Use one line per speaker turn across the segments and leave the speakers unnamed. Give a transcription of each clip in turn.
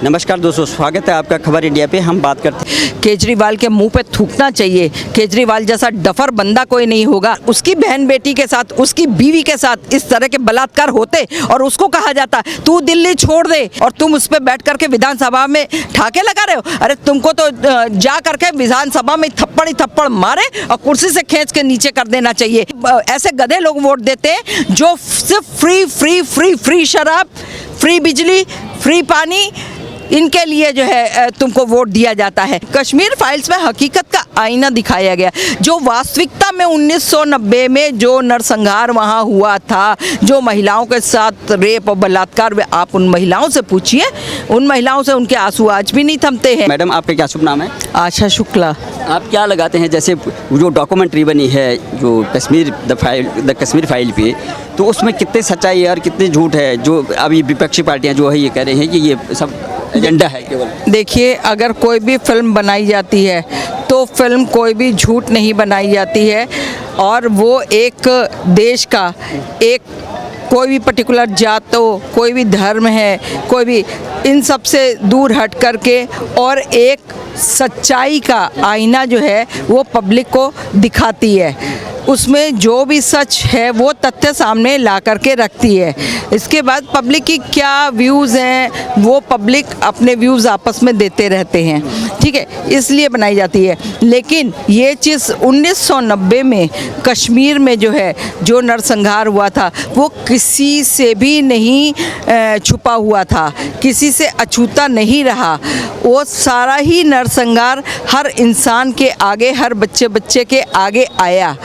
नमस्कार दोस्तों, स्वागत है आपका खबर इंडिया पे। हम बात करते हैं
केजरीवाल के मुंह पे थूकना चाहिए। केजरीवाल जैसा डफर बंदा कोई नहीं होगा। उसकी बहन बेटी के साथ, उसकी बीवी के साथ इस तरह के बलात्कार होते और उसको कहा जाता तू दिल्ली छोड़ दे, और तुम उस पर बैठ करके विधानसभा में ठाके लगा रहे हो। अरे तुमको तो जा करके विधानसभा में थप्पड़ ही थप्पड़ मारे और कुर्सी से खींच के नीचे कर देना चाहिए। ऐसे गधे लोग वोट देते हैं जो सिर्फ फ्री फ्री फ्री फ्री शराब, फ्री बिजली, फ्री पानी, इनके लिए जो है तुमको वोट दिया जाता है। कश्मीर फाइल्स में हकीकत का आईना दिखाया गया, जो वास्तविकता में 1990 में जो नरसंहार वहाँ हुआ था, जो महिलाओं के साथ रेप और बलात्कार, आप उन महिलाओं से पूछिए, उन महिलाओं से उनके आंसू आज भी नहीं थमते हैं।
मैडम, आपका क्या शुभ नाम है?
आशा शुक्ला।
आप क्या लगाते हैं, जैसे जो डॉक्यूमेंट्री बनी है जो द कश्मीर फाइल पे, तो उसमें कितने सच्चाई है और कितने झूठ है? जो अभी विपक्षी पार्टियां जो है ये कह रही हैं कि ये सब एजेंडा है केवल।
देखिए, अगर कोई भी फिल्म बनाई जाती है तो फिल्म कोई भी झूठ नहीं बनाई जाती है, और वो एक देश का, एक कोई भी पर्टिकुलर जात हो, कोई भी धर्म है, कोई भी, इन सब से दूर हट करके और एक सच्चाई का आईना जो है वो पब्लिक को दिखाती है। उसमें जो भी सच है वो तथ्य सामने ला करके रखती है। इसके बाद पब्लिक की क्या व्यूज़ हैं वो पब्लिक अपने व्यूज़ आपस में देते रहते हैं, ठीक है, इसलिए बनाई जाती है। लेकिन ये चीज़ 1990 में कश्मीर में जो है, जो नरसंहार हुआ था, वो किसी से भी नहीं छुपा हुआ था, किसी से अछूता नहीं रहा। वो सारा ही नरसंहार हर इंसान के आगे, हर बच्चे के आगे आया।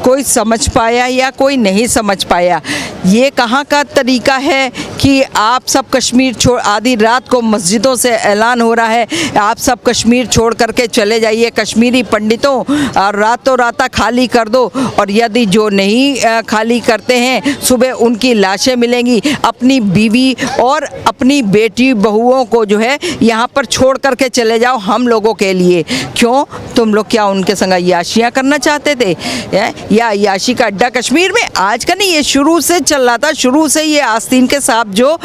कोई समझ पाया या कोई नहीं समझ पाया। ये कहाँ का तरीका है कि आप सब कश्मीर छोड़, आधी रात को मस्जिदों से ऐलान हो रहा है आप सब कश्मीर छोड़ करके चले जाइए, कश्मीरी पंडितों, और रातों रात खाली कर दो, और यदि जो नहीं खाली करते हैं सुबह उनकी लाशें मिलेंगी। अपनी बीवी और अपनी बेटी बहुओं को जो है यहाँ पर छोड़ करके चले जाओ हम लोगों के लिए। क्यों? तुम लोग क्या उनके संग याशियाँ करना चाहते थे, या याशी का अड्डा कश्मीर में? आज का नहीं, ये शुरू से चल रहा था। शुरू से ये आस्तीन के सांप जो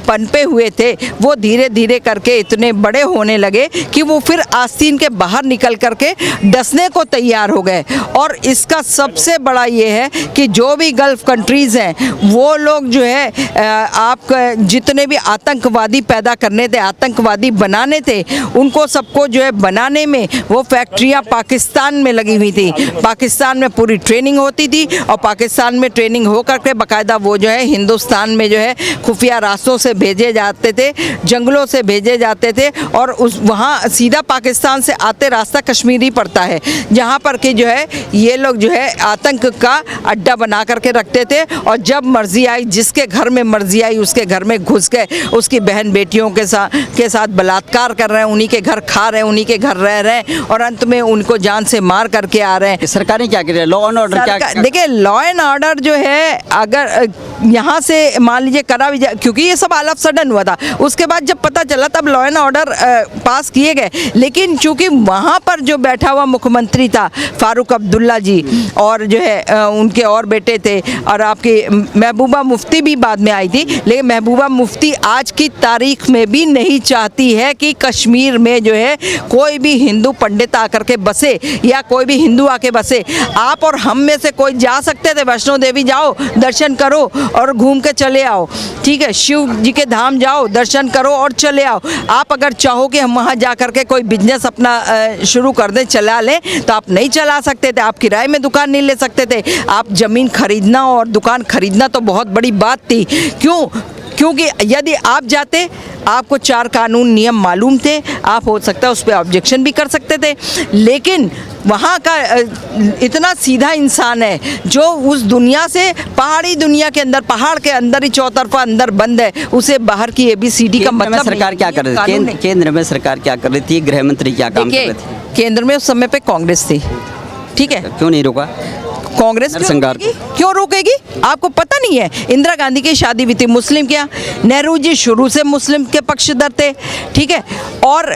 पनपे हुए थे वो धीरे धीरे करके इतने बड़े होने लगे कि वो फिर आस्तीन के बाहर निकल करके डसने को तैयार हो गए। और इसका सबसे बड़ा ये है कि जो भी गल्फ कंट्रीज़ हैं वो लोग जो है आप जितने भी आतंकवादी पैदा करने थे, आतंकवादी बनाने थे, उनको सबको जो है बनाने में वो फैक्ट्रियाँ पाकिस्तान में लगी हुई थी। पाकिस्तान में पूरी ट्रेनिंग होती थी, और पाकिस्तान में ट्रेनिंग हो करके बाकायदा वो जो है हिंदुस्तान में जो है खुफिया रास्तों से भेजे जाते थे, जंगलों से भेजे जाते थे, और उस वहाँ सीधा पाकिस्तान से आते रास्ता कश्मीरी पड़ता है, जहाँ पर कि जो है ये लोग जो है आतंक का अड्डा बना करके रखते थे। और जब मर्जी आई, जिसके घर में मर्जी आई उसके घर में घुस गए, उसकी बहन बेटियों के साथ बलात्कार कर रहे हैं, उन्हीं के घर खा रहे हैं, उन्हीं के घर रह रहे हैं, और अंत में उनको जान से मार करके आ रहे हैं।
सरकारें क्या कर रही है? लॉ एंड ऑर्डर क्या?
देखिए, लॉ एंड ऑर्डर जो है, अगर यहाँ से मान लीजिए करा भी, क्योंकि ये सब ऑल ऑफ सडन हुआ था, उसके बाद जब पता चला तब लॉ एंड ऑर्डर पास किए गए। लेकिन चूंकि वहाँ पर जो बैठा हुआ मुख्यमंत्री था फारूक अब्दुल्ला जी, और जो है उनके और बेटे थे, और आपकी महबूबा मुफ्ती भी बाद में आई थी, लेकिन महबूबा मुफ्ती आज की तारीख में भी नहीं चाहती है कि कश्मीर में जो है कोई भी हिंदू पंडित आकर के बसे या कोई भी हिंदू आके बसे। आप और हम में से कोई जा सकते थे, वैष्णो देवी जाओ, दर्शन करो और घूम के चले आओ, ठीक है, शिव जी के धाम जाओ, दर्शन करो और चले आओ। आप अगर चाहो कि हम वहाँ जा करके कोई बिजनेस अपना शुरू कर दें, चला लें, तो आप नहीं चला सकते थे। आप किराए में दुकान नहीं ले सकते थे। आप ज़मीन खरीदना और दुकान खरीदना तो बहुत बड़ी बात थी। क्यों? क्योंकि यदि आप जाते, आपको 4 कानून नियम मालूम थे, आप हो सकता है उस पर ऑब्जेक्शन भी कर सकते थे। लेकिन वहाँ का इतना सीधा इंसान है जो उस दुनिया से, पहाड़ी दुनिया के अंदर, पहाड़ के अंदर ही चौतरफा अंदर बंद है, उसे बाहर की ABCD का मतलब।
सरकार क्या कर रही थी? केंद्र में सरकार क्या कर रही थी? गृह मंत्री क्या काम कर रहे थे?
केंद्र में उस समय पे कांग्रेस थी, ठीक है।
क्यों नहीं रोका?
कांग्रेस क्यों
नरसंहार
रोकेगी? क्यों रोकेगी? आपको पता नहीं है, इंदिरा गांधी की शादी हुई थी मुस्लिम के यहाँ, नेहरू जी शुरू से मुस्लिम के पक्षधर थे, ठीक है, और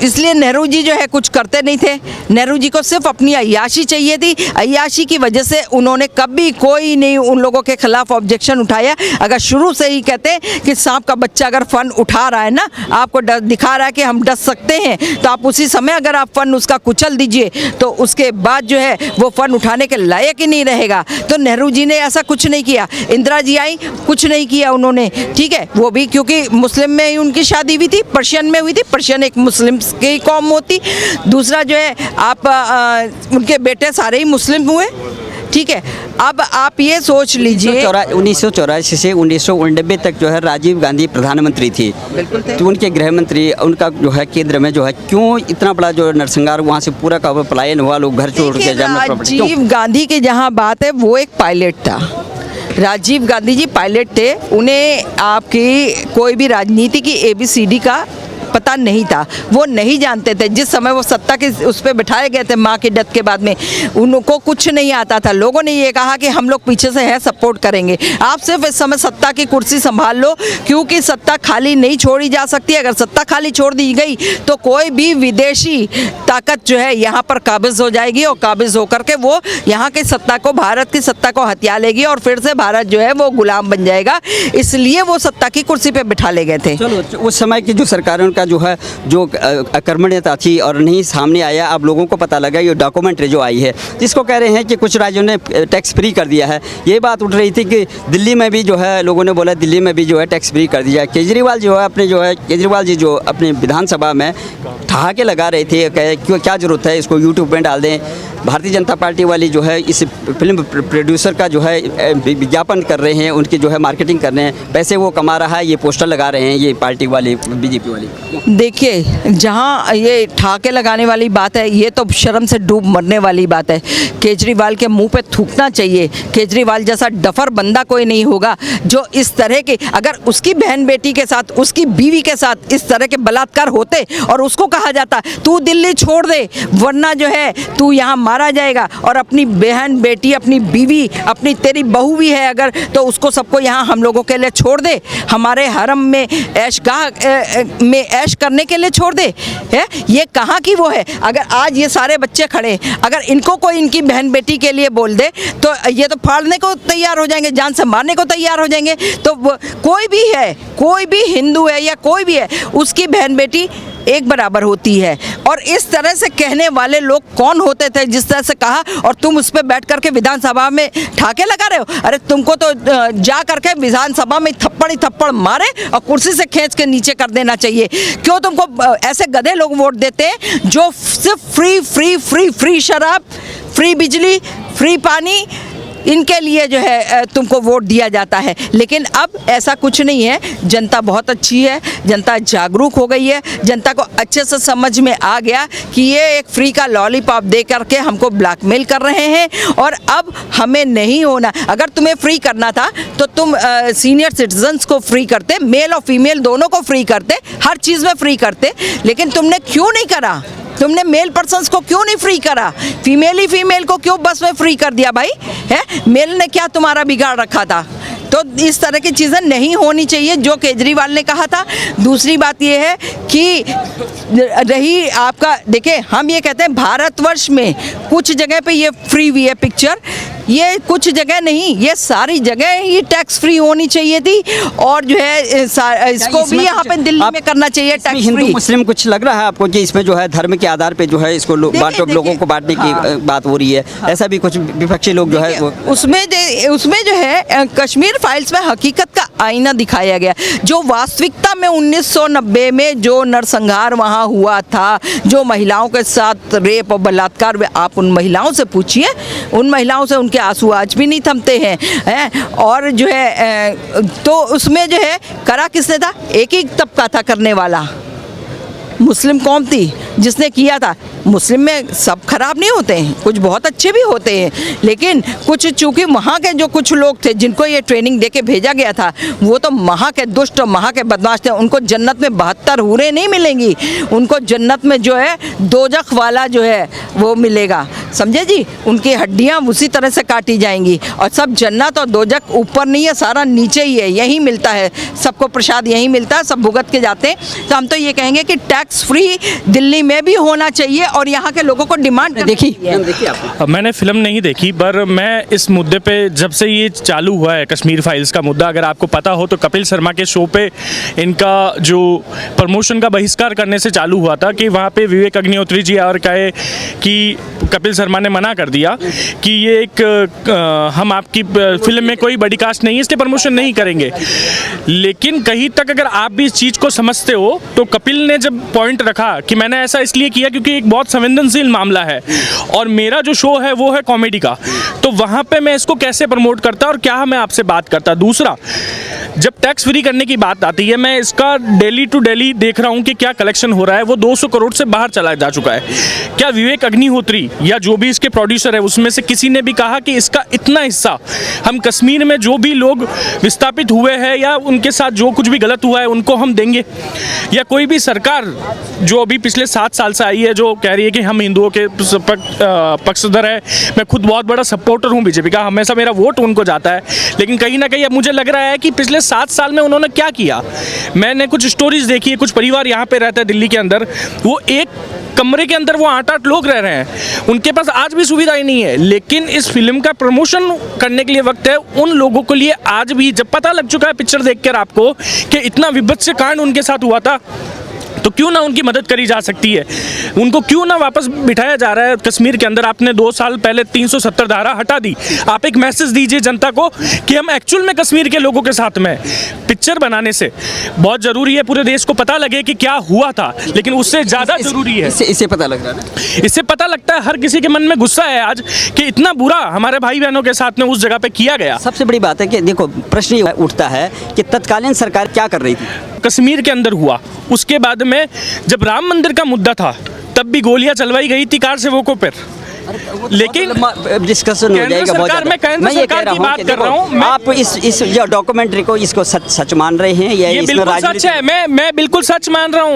इसलिए नेहरू जी जो है कुछ करते नहीं थे। नेहरू जी को सिर्फ अपनी अय्याशी चाहिए थी, अय्याशी की वजह से उन्होंने कभी कोई नहीं उन लोगों के खिलाफ ऑब्जेक्शन उठाया। अगर शुरू से ही कहते कि सांप का बच्चा अगर फन उठा रहा है ना, आपको दिखा रहा है कि हम डस सकते हैं, तो आप उसी समय अगर आप फन उसका कुचल दीजिए तो उसके बाद जो है वो फन उठाने के लायक ही नहीं रहेगा। तो नेहरू जी ने ऐसा कुछ नहीं किया, इंदिरा जी आई, कुछ नहीं किया उन्होंने, ठीक है, वो भी क्योंकि मुस्लिम में ही उनकी शादी हुई थी, पर्शियन में हुई थी, पर्शियन एक मुस्लिम की कौम होती। दूसरा जो है आप उनके बेटे सारे ही मुस्लिम हुए, ठीक है। अब आप ये सोच लीजिए
1984 से 1989 तक जो है राजीव गांधी प्रधानमंत्री थी,
बिल्कुल थे।
तो उनके गृह मंत्री, उनका जो है केंद्र में जो है क्यों इतना बड़ा जो नरसंहार, वहाँ से पूरा का पलायन हुआ, लोग घर छोड़ के जाना,
राजीव गांधी की जहाँ बात है वो एक पायलट था, राजीव गांधी जी पायलट थे, उन्हें आपकी कोई भी राजनीति की ABCD का पता नहीं था, वो नहीं जानते थे। जिस समय वो सत्ता के उस पर बिठाए गए थे माँ की डेथ के बाद में, उनको कुछ नहीं आता था। लोगों ने ये कहा कि हम लोग पीछे से हैं, सपोर्ट करेंगे। आप सिर्फ इस समय सत्ता की कुर्सी संभाल लो, क्योंकि सत्ता खाली नहीं छोड़ी जा सकती। अगर सत्ता खाली छोड़ दी गई तो कोई भी विदेशी ताकत जो है यहाँ पर काबिज हो जाएगी, और काबिज होकर के वो यहाँ की सत्ता को, भारत की सत्ता को हथिया लेगी, और फिर से भारत जो है वो गुलाम बन जाएगा। इसलिए वो सत्ता की कुर्सी पे बिठा ले गए थे।
चलो, उस समय की जो सरकारों का जो है जो अकर्मण्यता थी और नहीं सामने आया, अब लोगों को पता लगा, ये डॉक्यूमेंट्री जो आई है जिसको कह रहे हैं कि कुछ राज्यों ने टैक्स फ्री कर दिया है। ये बात उठ रही थी कि दिल्ली में भी जो है लोगों ने बोला दिल्ली में भी जो है टैक्स फ्री कर दिया। केजरीवाल जी जो अपने विधानसभा में ठहाके लगा रहे थे, क्यों, क्या ज़रूरत है, इसको यूट्यूब में डाल दें। भारतीय जनता पार्टी वाली जो है इस फिल्म प्रोड्यूसर का जो है विज्ञापन कर रहे हैं, उनकी जो है मार्केटिंग कर रहे हैं, पैसे वो कमा रहा है, ये पोस्टर लगा रहे हैं ये पार्टी वाले, बीजेपी वाली।
देखिए, जहाँ ये ठहाके लगाने वाली बात है, ये तो शर्म से डूब मरने वाली बात है। केजरीवाल के मुंह पे थूकना चाहिए। केजरीवाल जैसा डफर बंदा कोई नहीं होगा जो इस तरह के, अगर उसकी बहन बेटी के साथ, उसकी बीवी के साथ इस तरह के बलात्कार होते और उसको कहा जाता तू दिल्ली छोड़ दे वरना जो है तू यहाँ मारा जाएगा, और अपनी बहन बेटी, अपनी बीवी, अपनी तेरी बहू भी है अगर, तो उसको सबको यहाँ हम लोगों के लिए छोड़ दे, हमारे हरम में ऐशगाह में ऐश करने के लिए छोड़ दे, है ये कहाँ की वो है। अगर आज ये सारे बच्चे खड़े, अगर इनको कोई इनकी बहन बेटी के लिए बोल दे तो ये तो फाड़ने को तैयार हो जाएंगे, जान से मारने को तैयार हो जाएंगे। तो कोई भी है, कोई भी हिंदू है या कोई भी है, उसकी बहन बेटी एक बराबर होती है। और इस तरह से कहने वाले लोग कौन होते थे जिस तरह से कहा, और तुम उस पर बैठ करके विधानसभा में ठाके लगा रहे हो। अरे तुमको तो जा करके विधानसभा में थप्पड़ ही थप्पड़ मारे और कुर्सी से खींच के नीचे कर देना चाहिए। क्यों तुमको ऐसे गधे लोग वोट देते हैं जो सिर्फ फ्री फ्री फ्री फ्री शराब, फ्री बिजली, फ्री पानी, इनके लिए जो है तुमको वोट दिया जाता है। लेकिन अब ऐसा कुछ नहीं है, जनता बहुत अच्छी है, जनता जागरूक हो गई है, जनता को अच्छे से समझ में आ गया कि ये एक फ्री का लॉलीपॉप दे करके हमको ब्लैकमेल कर रहे हैं, और अब हमें नहीं होना। अगर तुम्हें फ्री करना था तो तुम सीनियर सिटीजन्स को फ्री करते, मेल और फीमेल दोनों को फ्री करते, हर चीज़ में फ्री करते, लेकिन तुमने क्यों नहीं करा? तुमने मेल पर्सन्स को क्यों नहीं फ्री करा? फीमेल ही फीमेल को क्यों बस में फ्री कर दिया भाई? है मेल ने क्या तुम्हारा बिगाड़ रखा था? तो इस तरह की चीज़ें नहीं होनी चाहिए जो केजरीवाल ने कहा था। दूसरी बात ये है कि रही आपका, देखिए हम ये कहते हैं भारतवर्ष में कुछ जगह पे ये फ्री हुई है पिक्चर, ये कुछ जगह नहीं, ये सारी जगह ही टैक्स फ्री होनी चाहिए थी, और जो है इसको भी यहाँ पे दिल्ली में करना चाहिए टैक्स फ्री।
हिंदू मुस्लिम कुछ लग रहा है आपको कि इसमें जो है धर्म के आधार पे जो है इसको लोगों को बांटने की बात हो रही है? ऐसा भी कुछ विपक्षी लोग जो है
उसमें जो है कश्मीर फाइल्स में हकीकत का आईना दिखाया गया, जो वास्तविकता में 1990 में जो नरसंहार वहाँ हुआ था, जो महिलाओं के साथ रेप और बलात्कार, आप उन महिलाओं से पूछिए, उन महिलाओं से उनके आंसू आज भी नहीं थमते हैं। और जो है तो उसमें जो है करा किसने था? एक ही तबका था करने वाला, मुस्लिम कौम थी जिसने किया था। मुस्लिम में सब खराब नहीं होते हैं, कुछ बहुत अच्छे भी होते हैं, लेकिन कुछ चूँकि वहाँ के जो कुछ लोग थे जिनको ये ट्रेनिंग देके भेजा गया था, वो तो वहाँ के दुष्ट और वहाँ के बदमाश थे। उनको जन्नत में 72 हूरें नहीं मिलेंगी, उनको जन्नत में जो है दोजख वाला जो है वो मिलेगा। समझे जी, उनकी हड्डियां उसी तरह से काटी जाएंगी। और सब जन्नत और दोजक ऊपर नहीं है, सारा नीचे ही है, यही मिलता है सबको, प्रसाद यही मिलता है, सब भुगत के जाते हैं। तो हम तो ये कहेंगे कि टैक्स फ्री दिल्ली में भी होना चाहिए और यहाँ के लोगों को डिमांड देखी है।
देखिए आप
मैंने फिल्म नहीं देखी, पर मैं इस मुद्दे पे जब से ये चालू हुआ है कश्मीर फाइल्स का मुद्दा, अगर आपको पता हो तो कपिल शर्मा के शो पे इनका जो प्रमोशन का बहिष्कार करने से चालू हुआ था कि वहाँ पे विवेक अग्निहोत्री जी और कहे कि कपिल शर्मा ने मना कर दिया कि ये एक हम आपकी फिल्म में कोई बड़ी कास्ट नहीं है इसलिए प्रमोशन नहीं करेंगे। लेकिन कहीं तक अगर आप भी इस चीज़ को समझते हो तो कपिल ने जब पॉइंट रखा कि मैंने ऐसा इसलिए किया क्योंकि एक बहुत संवेदनशील मामला है और मेरा जो शो है वो है कॉमेडी का, तो वहाँ पे मैं इसको कैसे प्रमोट करता और क्या मैं आपसे बात करता। दूसरा, जब टैक्स फ्री करने की बात आती है, मैं इसका डेली टू डेली देख रहा हूँ कि क्या कलेक्शन हो रहा है, वो 200 करोड़ से बाहर चला जा चुका है। क्या विवेक अग्निहोत्री या जो भी इसके प्रोड्यूसर है उसमें से किसी ने भी कहा कि इसका इतना हिस्सा हम कश्मीर में जो भी लोग विस्थापित हुए हैं या उनके साथ जो कुछ भी गलत हुआ है उनको हम देंगे? या कोई भी सरकार जो अभी पिछले 7 साल से आई है जो कह रही है कि हम हिंदुओं के पक्षधर है, मैं खुद बहुत बड़ा सपोर्टर हूँ बीजेपी का, हमेशा मेरा वोट उनको जाता है, लेकिन कहीं ना कहीं अब मुझे लग रहा है कि पिछले 7 साल में उन्होंने क्या किया। मैंने कुछ स्टोरीज देखी है, कुछ परिवार यहाँ पे रहता है दिल्ली के अंदर, वो एक कमरे के अंदर वो 8-8 लोग रह रहे हैं, उनके पास आज भी सुविधाएं नहीं है। लेकिन इस फिल्म का प्रमोशन करने के लिए वक्त है उन लोगों के लिए। आज भी जब पता लग चुका है पिक्चर देखकर आपको कि इतना विभत्स कांड उनके साथ हुआ था, तो क्यों ना उनकी मदद करी जा सकती है, उनको क्यों ना वापस बिठाया जा रहा है कश्मीर के अंदर। आपने 2 साल पहले 370 धारा हटा दी, आप एक मैसेज दीजिए जनता को कि हम एक्चुअल में कश्मीर के लोगों के साथ में। पिक्चर बनाने से बहुत ज़रूरी है पूरे देश को पता लगे कि क्या हुआ था, लेकिन उससे ज़्यादा ज़रूरी है
इससे पता लग रहा है ना,
इससे पता लगता है हर किसी के मन में गुस्सा है आज कि इतना बुरा हमारे भाई बहनों के साथ में उस जगह पे किया गया।
सबसे बड़ी बात है कि देखो प्रश्न ये उठता है कि तत्कालीन सरकार क्या कर रही थी।
कश्मीर के अंदर हुआ, उसके बाद में जब राम मंदिर का मुद्दा था तब भी गोलियां चलवाई गई थी कार सेवकों पर। लेकिन
डिस्कशन हो जाएगा बहुत ज़्यादा। मैं ये कह रहा हूँ कि देखो, आप इस डॉक्यूमेंट्री को इसको सच मान रहे हैं या
ये
इसमें
बिल्कुल सच है, मैं बिल्कुल सच मान रहा हूँ।